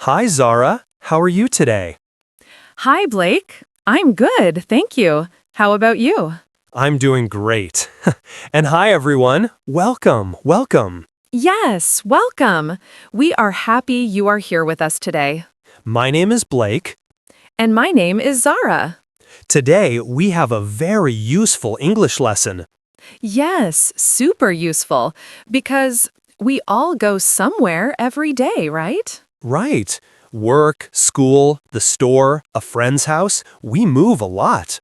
Hi, Zara. How are you today? Hi, Blake. I'm good, thank you. How about you? I'm doing great. And hi, everyone. Welcome. Yes, welcome. We are happy you are here with us today. My name is Blake. And my name is Zara. Today, we have a very useful English lesson. Yes, super useful because we all go somewhere every day, right? Right. Work, school, the store, a friend's house. We move a lot.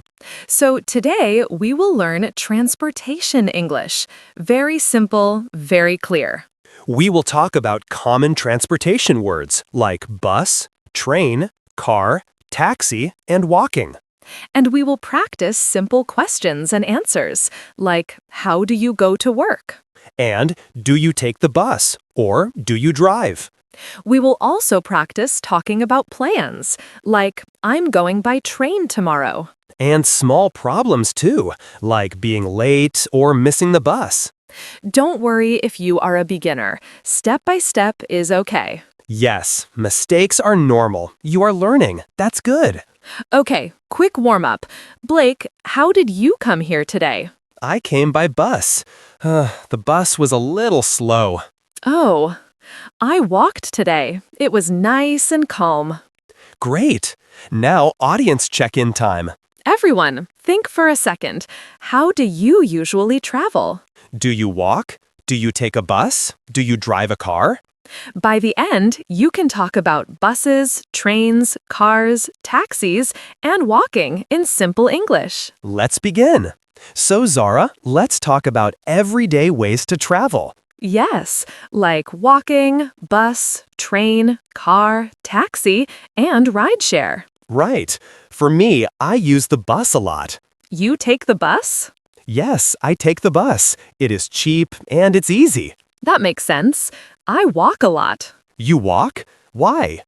So today we will learn transportation English. Very simple, very clear. We will talk about common transportation words like bus, train, car, taxi, and walking. And we will practice simple questions and answers, like how do you go to work? And do you take the bus or do you drive? We will also practice talking about plans, like I'm going by train tomorrow. And small problems too, like being late or missing the bus. Don't worry if you are a beginner. Step by step is okay. Yes, mistakes are normal. You are learning. That's good. Okay, quick warm up. Blake, how did you come here today? I came by bus. The bus was a little slow. Oh, I walked today. It was nice and calm. Great. Now audience check-in time. Everyone, think for a second. How do you usually travel? Do you walk? Do you take a bus? Do you drive a car? By the end, you can talk about buses, trains, cars, taxis, and walking in simple English. Let's begin. So Zara, let's talk about everyday ways to travel. Yes, like walking, bus, train, car, taxi, and rideshare. Right. For me, I use the bus a lot. You take the bus? Yes, I take the bus. It is cheap and it's easy. That makes sense. I walk a lot. You walk? Why?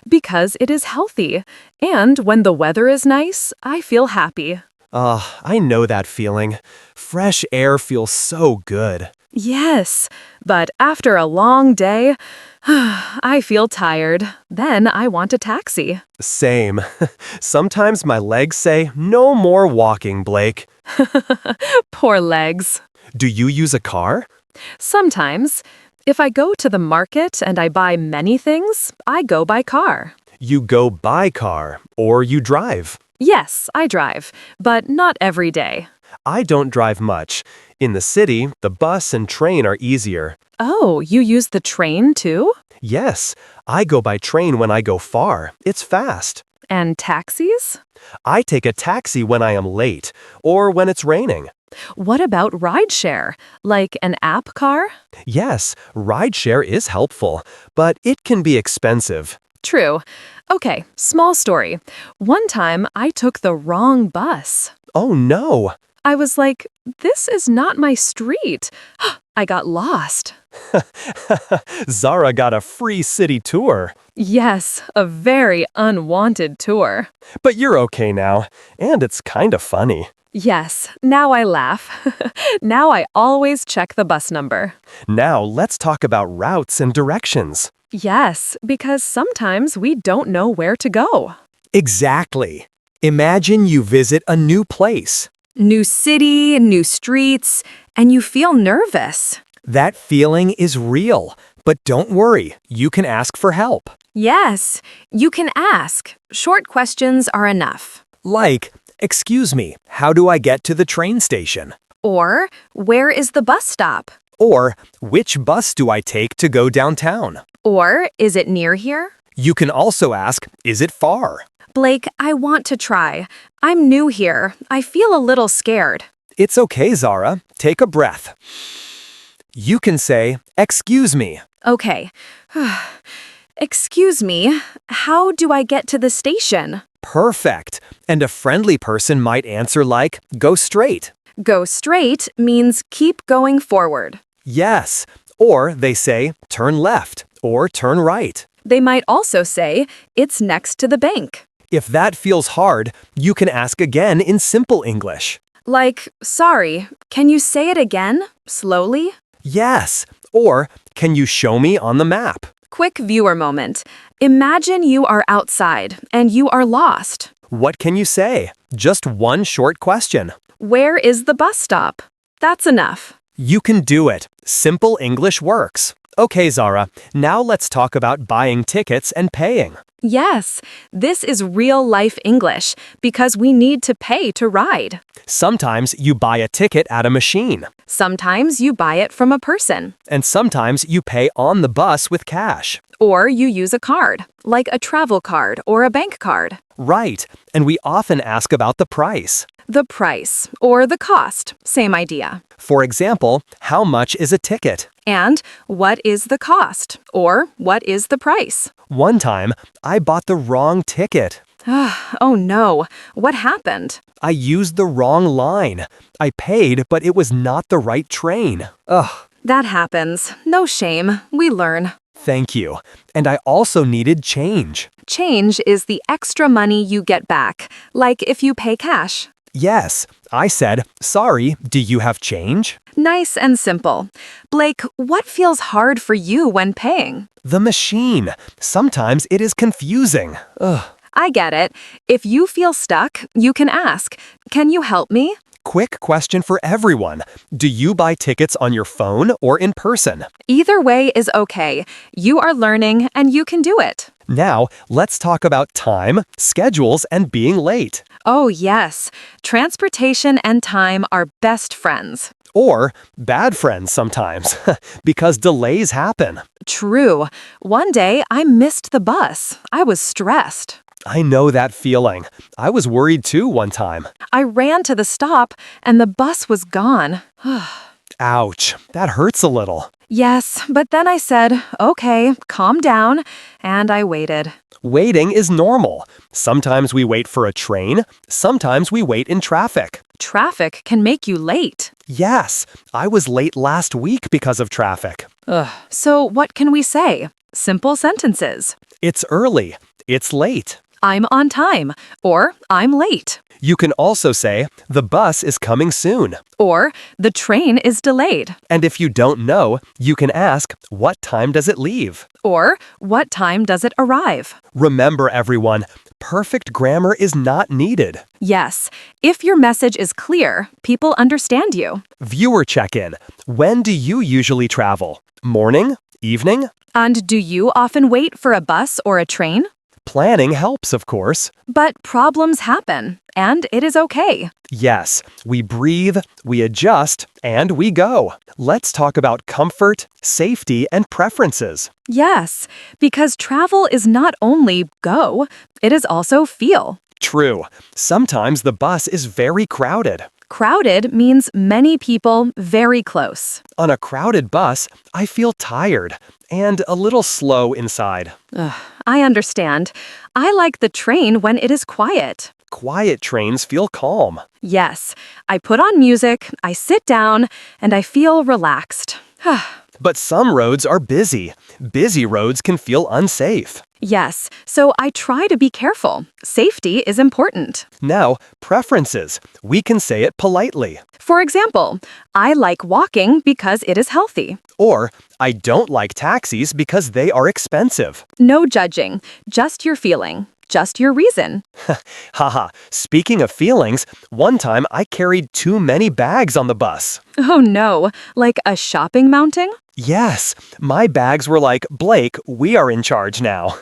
Because it is healthy. And when the weather is nice, I feel happy. I know that feeling. Fresh air feels so good. Yes, but after a long day, I feel tired. Then I want a taxi. Same. Sometimes my legs say, no more walking, Blake. Poor legs. Do you use a car? Sometimes, if I go to the market and I buy many things, I go by car. You go by car, or you drive. Yes, I drive, but not every day. I don't drive much. In the city, the bus and train are easier. Oh, you use the train too? Yes, I go by train when I go far. It's fast. And taxis? I take a taxi when I am late, or when it's raining. What about rideshare? Like an app car? Yes, rideshare is helpful, but it can be expensive. True. Okay, small story. One time I took the wrong bus. Oh no! I was like, this is not my street. I got lost. Zara got a free city tour. Yes, a very unwanted tour. But you're okay now, and it's kind of funny. Yes, now I laugh. Now I always check the bus number. Now let's talk about routes and directions. Yes, because sometimes we don't know where to go. Exactly. Imagine you visit a new place. New city, new streets, and you feel nervous. That feeling is real, but don't worry, you can ask for help. Yes, you can ask. Short questions are enough. Like, excuse me, how do I get to the train station? Or, where is the bus stop? Or, which bus do I take to go downtown? Or, is it near here? You can also ask, is it far? Blake, I want to try. I'm new here. I feel a little scared. It's okay, Zara. Take a breath. You can say, excuse me. Okay. Excuse me, how do I get to the station? Perfect. And a friendly person might answer like, go straight. Go straight means keep going forward. Yes. Or they say, turn left or turn right. They might also say, it's next to the bank. If that feels hard, you can ask again in simple English. Like, sorry, can you say it again, slowly? Yes. Or, can you show me on the map? Quick viewer moment. Imagine you are outside and you are lost. What can you say? Just one short question. Where is the bus stop? That's enough. You can do it. Simple English works. Okay, Zara, now let's talk about buying tickets and paying. Yes, this is real-life English because we need to pay to ride. Sometimes you buy a ticket at a machine, Sometimes you buy it from a person, and sometimes you pay on the bus with cash. or you use a card, like a travel card or a bank card. Right, and we often ask about the price. The price, or the cost, same idea. For example, how much is a ticket? And what is the cost, or what is the price? One time, I bought the wrong ticket. Oh no, what happened? I used the wrong line. I paid, but it was not the right train. Ugh, That happens. No shame. We learn. thank you. And I also needed change. Change is the extra money you get back, like if you pay cash. Yes, I said, sorry, do you have change? Nice and simple. Blake, what feels hard for you when paying? The machine. Sometimes it is confusing. Ugh. I get it. If you feel stuck, you can ask, "Can you help me?" Quick question for everyone. Do you buy tickets on your phone or in person? Either way is okay. You are learning and you can do it. Now, let's talk about time, schedules, and being late. Oh, yes. Transportation and time are best friends. Or bad friends sometimes, because delays happen. True. One day I missed the bus. I was stressed. I know that feeling. I was worried too one time. I ran to the stop and the bus was gone. Ouch, that hurts a little. Yes, but then I said, okay, calm down, and I waited. Waiting is normal. Sometimes we wait for a train, sometimes we wait in traffic. Traffic can make you late. Yes, I was late last week because of traffic. So what can we say? Simple sentences. It's early. It's late. I'm on time, or I'm late, You can also say, the bus is coming soon. or the train is delayed, And if you don't know, you can ask, what time does it leave? or what time does it arrive? Remember, everyone, perfect grammar is not needed. Yes, if your message is clear, people understand you. Viewer check-in. When do you usually travel? Morning? Evening? And do you often wait for a bus or a train? Planning helps, of course. But problems happen, and it is okay. Yes, we breathe, we adjust, and we go. Let's talk about comfort, safety, and preferences. Yes, because travel is not only go, it is also feel. True. Sometimes the bus is very crowded. Crowded means many people very close. On a crowded bus, I feel tired and a little slow inside. I understand. I like the train when it is quiet. Quiet trains feel calm. Yes, I put on music, I sit down, and I feel relaxed. But some roads are busy. Busy roads can feel unsafe. Yes, so I try to be careful. Safety is important. Now, preferences. We can say it politely. For example, I like walking because it is healthy. Or, I don't like taxis because they are expensive. No judging, just your feeling, just your reason. Haha, speaking of feelings, one time I carried too many bags on the bus. Oh no, like a shopping mounting? Yes, my bags were like, Blake, we are in charge now.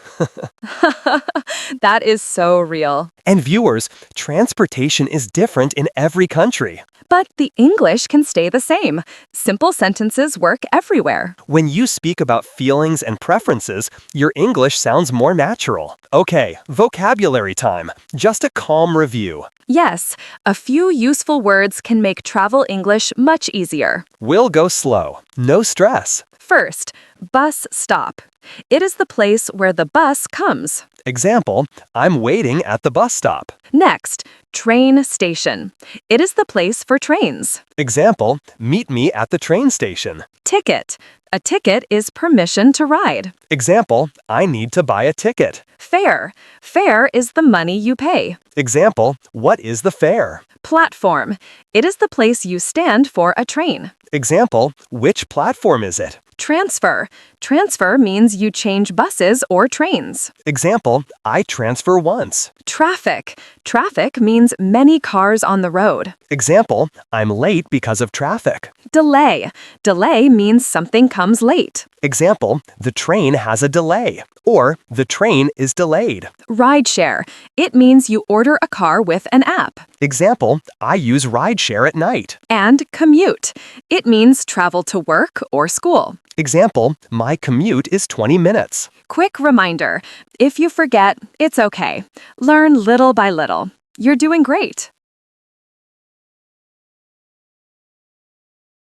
That is so real. And viewers, transportation is different in every country. But the English can stay the same. Simple sentences work everywhere. When you speak about feelings and preferences, your English sounds more natural. Okay, vocabulary time. Just a calm review. Yes, a few useful words can make travel English much easier. We'll go slow. No stress. First, bus stop. It is the place where the bus comes. Example, I'm waiting at the bus stop. Next, train station. It is the place for trains. Example, meet me at the train station. Ticket. A ticket is permission to ride. Example, I need to buy a ticket. Fare. Fare is the money you pay. Example, what is the fare? Platform. It is the place you stand for a train. Example, which platform is it? Transfer. Transfer means you change buses or trains. Example, I transfer once. Traffic. Traffic means many cars on the road. Example, I'm late because of traffic. Delay. Delay means something comes late. Example, the train has a delay. Or, the train is delayed. Rideshare. It means you order a car with an app. Example, I use rideshare at night. And commute. It means travel to work or school. Example, my commute is 20 minutes. Quick reminder, if you forget, it's okay. Learn little by little. You're doing great.